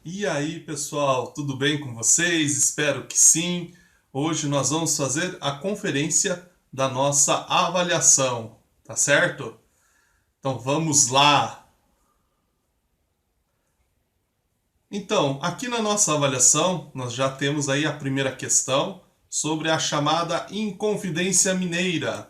E aí, pessoal, tudo bem com vocês? Espero que sim. Hoje nós vamos fazer a conferência da nossa avaliação, tá certo? Então vamos lá. Então, aqui na nossa avaliação, nós já temos aí a primeira questão sobre a chamada Inconfidência Mineira.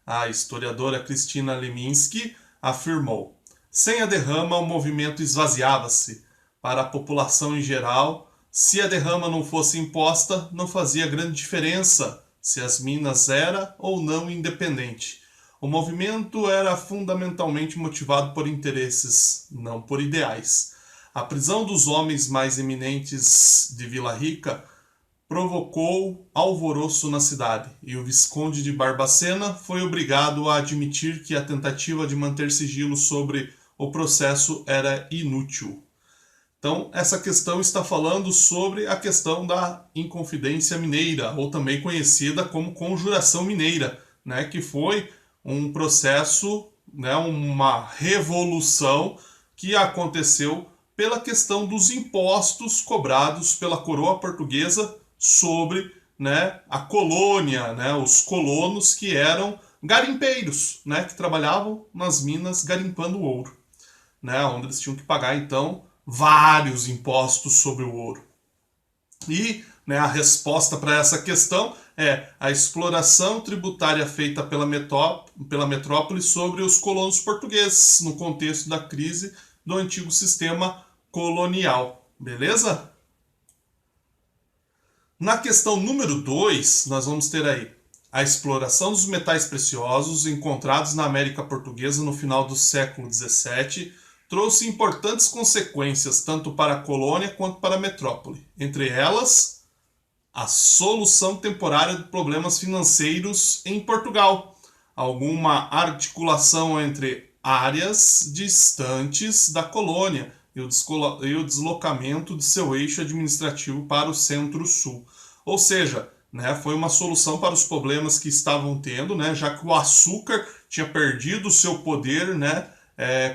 A historiadora Cristina Leminski afirmou: sem a derrama, o movimento esvaziava-se. Para a população em geral, se a derrama não fosse imposta, não fazia grande diferença se as minas era ou não independente. O movimento era fundamentalmente motivado por interesses, não por ideais. A prisão dos homens mais eminentes de Vila Rica provocou alvoroço na cidade, e o Visconde de Barbacena foi obrigado a admitir que a tentativa de manter sigilo sobre o processo era inútil. Então, essa questão está falando sobre a questão da Inconfidência Mineira, ou também conhecida como Conjuração Mineira, né, que foi um processo, né, uma revolução que aconteceu pela questão dos impostos cobrados pela coroa portuguesa sobre, né, a colônia, né, os colonos que eram garimpeiros, né, que trabalhavam nas minas garimpando ouro, né, onde eles tinham que pagar então vários impostos sobre o ouro. E, né, a resposta para essa questão é a exploração tributária feita pela metrópole sobre os colonos portugueses no contexto da crise do antigo sistema colonial. Beleza? Na questão número 2, nós vamos ter aí a exploração dos metais preciosos encontrados na América Portuguesa no final do século XVII trouxe importantes consequências tanto para a colônia quanto para a metrópole. Entre elas, a solução temporária de problemas financeiros em Portugal, alguma articulação entre áreas distantes da colônia e o deslocamento de seu eixo administrativo para o centro-sul. Ou seja, né, foi uma solução para os problemas que estavam tendo, né, já que o açúcar tinha perdido o seu poder, né,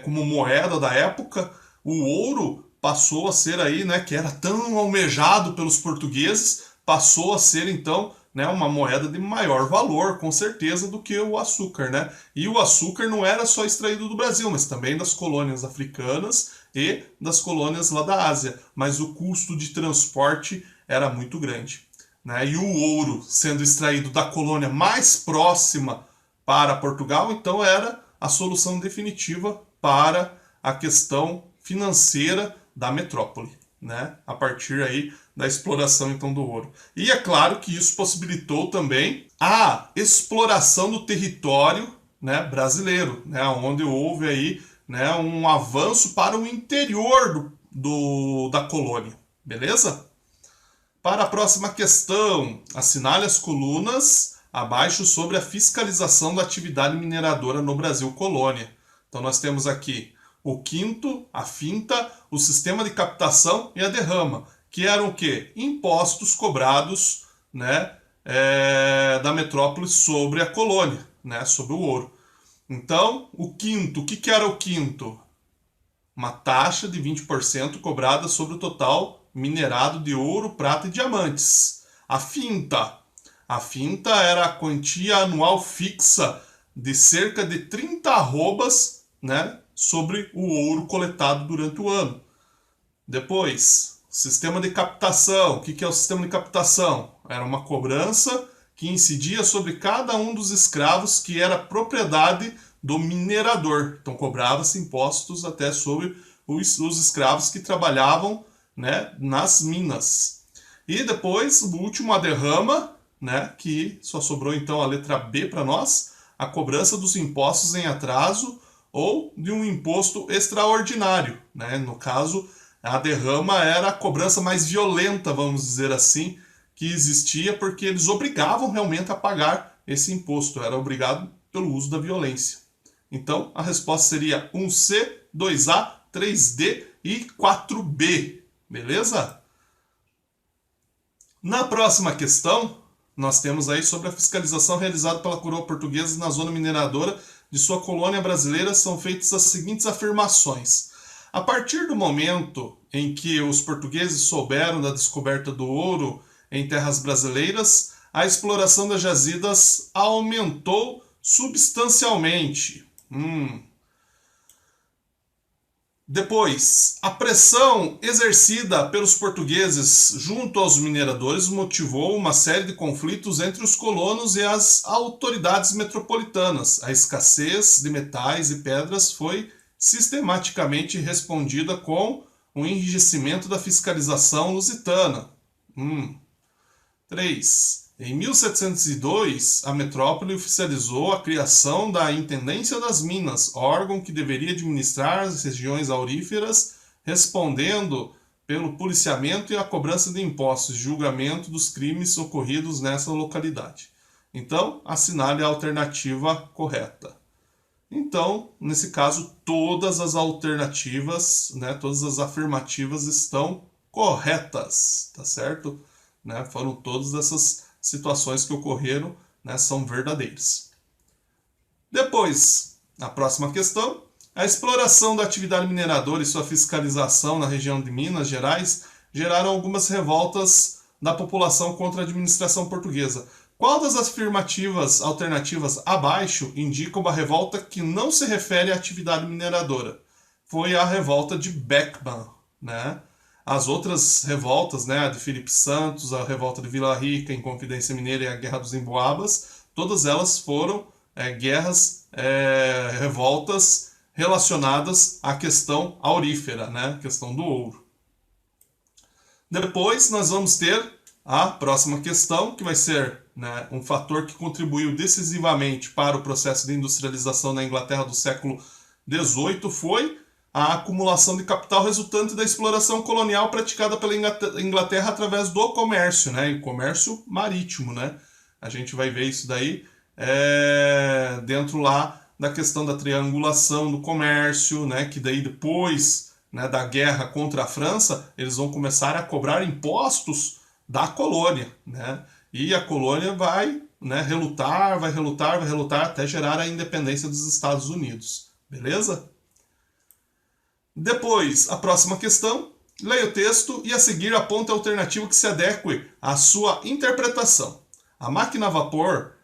como moeda da época. O ouro passou a ser aí, né, que era tão almejado pelos portugueses, passou a ser então, né, uma moeda de maior valor, com certeza, do que o açúcar, né? E o açúcar não era só extraído do Brasil, mas também das colônias africanas e das colônias lá da Ásia. Mas o custo de transporte era muito grande, né? E o ouro sendo extraído da colônia mais próxima para Portugal, então era a solução definitiva para a questão financeira da metrópole, né? A partir aí da exploração então do ouro. E é claro que isso possibilitou também a exploração do território, né, brasileiro, né, onde houve aí, né, um avanço para o interior da colônia, beleza? Para a próxima questão, assinale as colunas abaixo sobre a fiscalização da atividade mineradora no Brasil colônia. Então nós temos aqui o quinto, a finta, o sistema de captação e a derrama, que eram o quê? Impostos cobrados, né, da metrópole sobre a colônia, né, sobre o ouro. Então, o quinto, o que era o quinto? Uma taxa de 20% cobrada sobre o total minerado de ouro, prata e diamantes. A finta era a quantia anual fixa de cerca de 30 arrobas, né, sobre o ouro coletado durante o ano. Depois, sistema de captação. O que é o sistema de captação? Era uma cobrança que incidia sobre cada um dos escravos que era propriedade do minerador. Então cobrava-se impostos até sobre os escravos que trabalhavam, né, nas minas. E depois, o último, a derrama, né, que só sobrou então a letra B para nós, a cobrança dos impostos em atraso ou de um imposto extraordinário, né? No caso, a derrama era a cobrança mais violenta, vamos dizer assim, que existia, porque eles obrigavam realmente a pagar esse imposto, era obrigado pelo uso da violência. Então, a resposta seria 1C, 2A, 3D e 4B, beleza? Na próxima questão, nós temos aí sobre a fiscalização realizada pela coroa portuguesa na zona mineradora de sua colônia brasileira, são feitas as seguintes afirmações. A partir do momento em que os portugueses souberam da descoberta do ouro em terras brasileiras, a exploração das jazidas aumentou substancialmente. Depois, a pressão exercida pelos portugueses junto aos mineradores motivou uma série de conflitos entre os colonos e as autoridades metropolitanas. A escassez de metais e pedras foi sistematicamente respondida com o enrijecimento da fiscalização lusitana. 3. Em 1702, a metrópole oficializou a criação da Intendência das Minas, órgão que deveria administrar as regiões auríferas, respondendo pelo policiamento e a cobrança de impostos e julgamento dos crimes ocorridos nessa localidade. Então, assinale a alternativa correta. Então, nesse caso, todas as alternativas, todas as afirmativas estão corretas, tá certo? Foram todas essas situações que ocorreram, são verdadeiras. Depois, a próxima questão, a exploração da atividade mineradora e sua fiscalização na região de Minas Gerais geraram algumas revoltas da população contra a administração portuguesa. Qual das afirmativas alternativas abaixo indica uma revolta que não se refere à atividade mineradora? Foi a revolta de Beckman, As outras revoltas, a de Felipe Santos, a revolta de Vila Rica, Inconfidência Mineira e a Guerra dos Emboabas, todas elas foram revoltas relacionadas à questão aurífera, a questão do ouro. Depois nós vamos ter a próxima questão, que vai ser um fator que contribuiu decisivamente para o processo de industrialização na Inglaterra do século XVIII, foi a acumulação de capital resultante da exploração colonial praticada pela Inglaterra através do comércio, e comércio marítimo, A gente vai ver isso daí dentro lá da questão da triangulação do comércio, que daí depois da guerra contra a França, eles vão começar a cobrar impostos da colônia, E a colônia vai relutar até gerar a independência dos Estados Unidos, beleza? Depois, a próxima questão, leia o texto e a seguir aponte a alternativa que se adeque à sua interpretação. A máquina a vapor,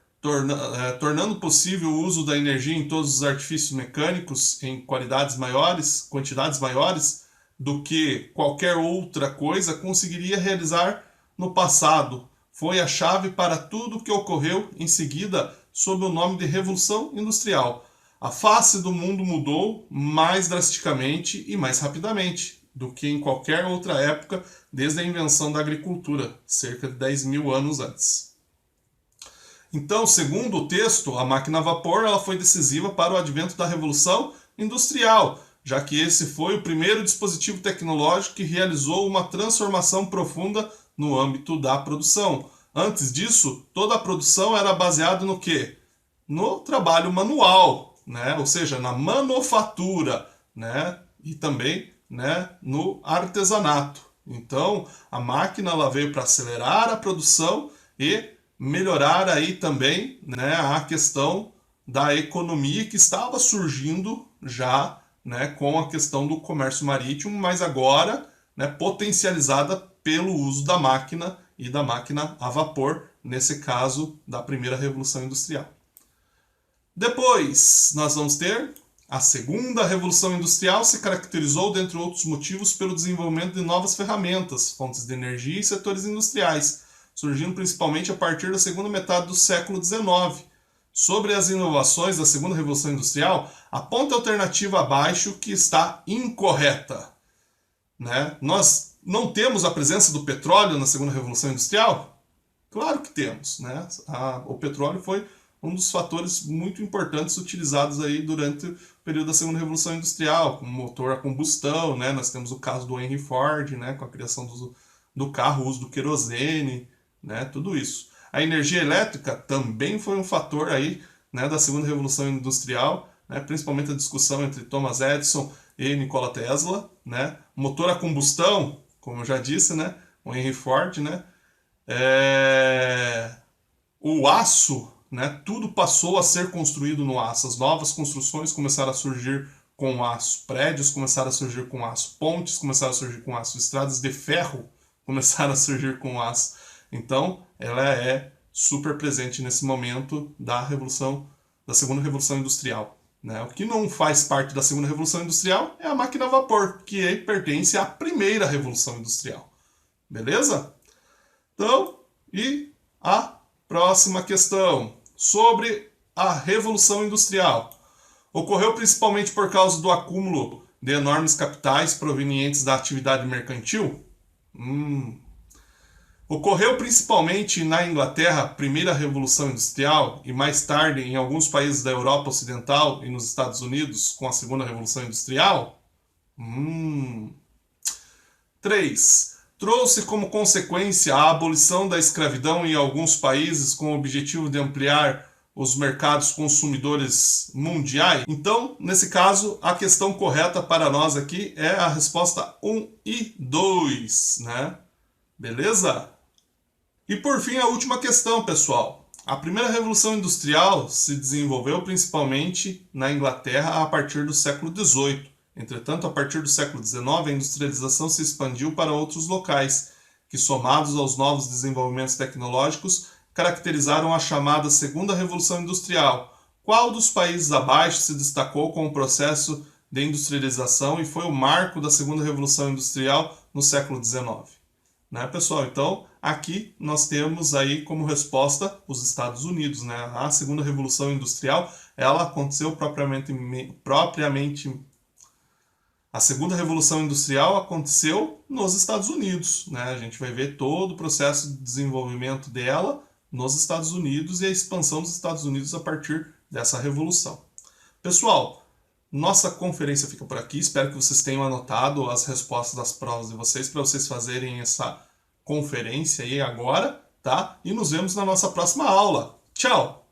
tornando possível o uso da energia em todos os artifícios mecânicos em quantidades maiores do que qualquer outra coisa conseguiria realizar no passado. Foi a chave para tudo o que ocorreu em seguida sob o nome de Revolução Industrial. A face do mundo mudou mais drasticamente e mais rapidamente do que em qualquer outra época desde a invenção da agricultura, cerca de 10 mil anos antes. Então, segundo o texto, a máquina a vapor ela foi decisiva para o advento da Revolução Industrial, já que esse foi o primeiro dispositivo tecnológico que realizou uma transformação profunda no âmbito da produção. Antes disso, toda a produção era baseada no quê? No trabalho manual, ou seja, na manufatura, e também no artesanato. Então, a máquina ela veio para acelerar a produção e melhorar aí também a questão da economia que estava surgindo já com a questão do comércio marítimo, mas agora potencializada pelo uso da máquina e da máquina a vapor, nesse caso da primeira Revolução Industrial. Depois, nós vamos ter a segunda Revolução Industrial se caracterizou, dentre outros motivos, pelo desenvolvimento de novas ferramentas, fontes de energia e setores industriais, surgindo principalmente a partir da segunda metade do século XIX. Sobre as inovações da segunda Revolução Industrial, aponta a alternativa abaixo que está incorreta. Nós não temos a presença do petróleo na segunda Revolução Industrial? Claro que temos. O petróleo foi um dos fatores muito importantes utilizados aí durante o período da segunda Revolução Industrial, como motor a combustão, Nós temos o caso do Henry Ford, com a criação do carro, o uso do querosene, tudo isso. A energia elétrica também foi um fator aí, da segunda Revolução Industrial, principalmente a discussão entre Thomas Edison e Nikola Tesla, Motor a combustão, como eu já disse, o Henry Ford, O aço, tudo passou a ser construído no aço. As novas construções começaram a surgir com aço, prédios começaram a surgir com aço, pontes começaram a surgir com aço, estradas de ferro começaram a surgir com aço. Então, ela é super presente nesse momento da segunda revolução industrial, né? O que não faz parte da segunda revolução industrial é a máquina a vapor, que pertence à primeira revolução industrial. Beleza? Então, e a próxima questão sobre a revolução industrial. Ocorreu principalmente por causa do acúmulo de enormes capitais provenientes da atividade mercantil? Ocorreu principalmente na Inglaterra, a primeira revolução industrial, e mais tarde em alguns países da Europa Ocidental e nos Estados Unidos com a segunda revolução industrial? 3. Trouxe como consequência a abolição da escravidão em alguns países com o objetivo de ampliar os mercados consumidores mundiais? Então, nesse caso, a questão correta para nós aqui é a resposta 1 e 2, né? Beleza? E por fim, a última questão, pessoal. A primeira revolução industrial se desenvolveu principalmente na Inglaterra a partir do século XVIII. Entretanto, a partir do século XIX, a industrialização se expandiu para outros locais, que, somados aos novos desenvolvimentos tecnológicos, caracterizaram a chamada Segunda Revolução Industrial. Qual dos países abaixo se destacou com o processo de industrialização e foi o marco da Segunda Revolução Industrial no século XIX? Né, pessoal? Então, aqui nós temos aí como resposta os Estados Unidos, né? A Segunda Revolução Industrial, ela aconteceu propriamente a Segunda Revolução Industrial aconteceu nos Estados Unidos, né? A gente vai ver todo o processo de desenvolvimento dela nos Estados Unidos e a expansão dos Estados Unidos a partir dessa revolução. Pessoal, nossa conferência fica por aqui. Espero que vocês tenham anotado as respostas das provas de vocês para vocês fazerem essa conferência aí agora, tá? E nos vemos na nossa próxima aula. Tchau!